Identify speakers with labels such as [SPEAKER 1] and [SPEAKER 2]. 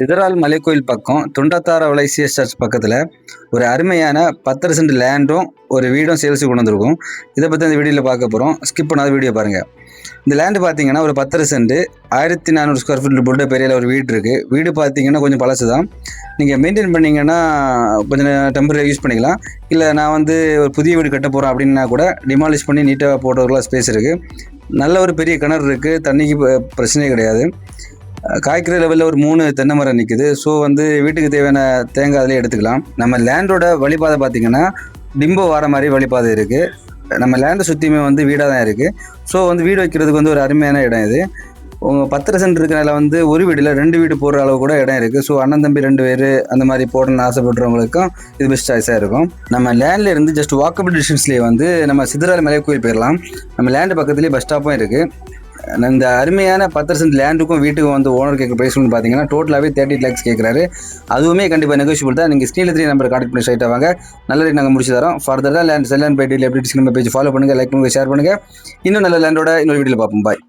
[SPEAKER 1] சிதறால் மலைக்கோயில் பக்கம் துண்டத்தார வளைசிய சர்ச் பக்கத்தில் ஒரு அருமையான 10 சென்ட் லேண்டும் ஒரு வீடும் சேல்ஸுக்கு கொண்டு வந்திருக்கும். இதை பற்றி இந்த வீடியோவில் பார்க்க போகிறோம். ஸ்கிப் பண்ணாத வீடியோ பாருங்கள். இந்த லேண்டு பார்த்தீங்கன்னா ஒரு 10 சென்ட் 1400 ஸ்கொயர் ஃபீட் போட்டு பெரிய ஒரு வீடு இருக்குது. வீடு பார்த்தீங்கன்னா கொஞ்சம் பழசு தான். நீங்கள் மெயின்டைன் பண்ணிங்கன்னா கொஞ்சம் டெம்பரரி யூஸ் பண்ணிக்கலாம். இல்லை நான் ஒரு புதிய வீடு கட்ட போகிறேன் அப்படின்னா கூட டிமாலிஷ் பண்ணி நீட்டாக போடுறதுக்குலாம் ஸ்பேஸ் இருக்குது. நல்ல ஒரு பெரிய கிணறு இருக்குது. தண்ணிக்கு பிரச்சனையே கிடையாது. காய்க்கிற லெவலில் ஒரு 3 தென்னை மரம் நிற்குது. ஸோ வீட்டுக்கு தேவையான தேங்காய் அதிலே எடுத்துக்கலாம். நம்ம லேண்டோட வழிபாதை பார்த்திங்கன்னா டிம்போ வர மாதிரி வழிபாதை இருக்குது. நம்ம லேண்டை சுற்றியுமே வீடாக தான் இருக்குது. ஸோ வீடு வைக்கிறதுக்கு ஒரு அருமையான இடம் இது. 10 சென்ட் இருக்கிறனால ஒரு வீடில் 2 வீடு போடுற அளவு கூட இடம் இருக்குது. ஸோ அண்ணன் தம்பி 2 பேர் அந்த மாதிரி போடணும்னு ஆசைப்படுறவங்களுக்கும் இது பெஸ்ட் சாய்ஸாக இருக்கும். நம்ம லேண்டில் இருந்து ஜஸ்ட் வாக்கபிள் டிஸ்டன்ஸ்லேயே நம்ம சிதறால் மலைக்கோயில் போயிடலாம். நம்ம லேண்டு பக்கத்துலேயே பஸ் ஸ்டாப்பும் இருக்குது. இந்த அருமையான 10 சென்ட் லேண்டுக்கும் வீட்டுக்கும் ஓனர் கேட்குற ப்ரைஸ் பார்த்தீங்கன்னா டோட்டலாகவே 30 lakhs கேட்குறாரு. அதுவுமே கண்டிப்பாக நெகோஷியபிள் தான். நீங்கள் ஸ்க்ரீனில் 3 நம்பர் கான்டெக்ட் பண்ணி ஸ்ட்ரைட்டாக வாங்க. நல்ல ரேட் நாங்கள் முடிச்சு தரோம். ஃபர்தராக land sell and buy deal எப்படி டிஸ்கிரிப்ஷன் பேஜ் ஃபாலோ பண்ணுங்கள், லைக் பண்ணுங்கள், ஷேர் பண்ணுங்கள். இன்னும் நல்ல லேண்டோட இன்னொரு வீடியோவில் பார்ப்போம். பாய்.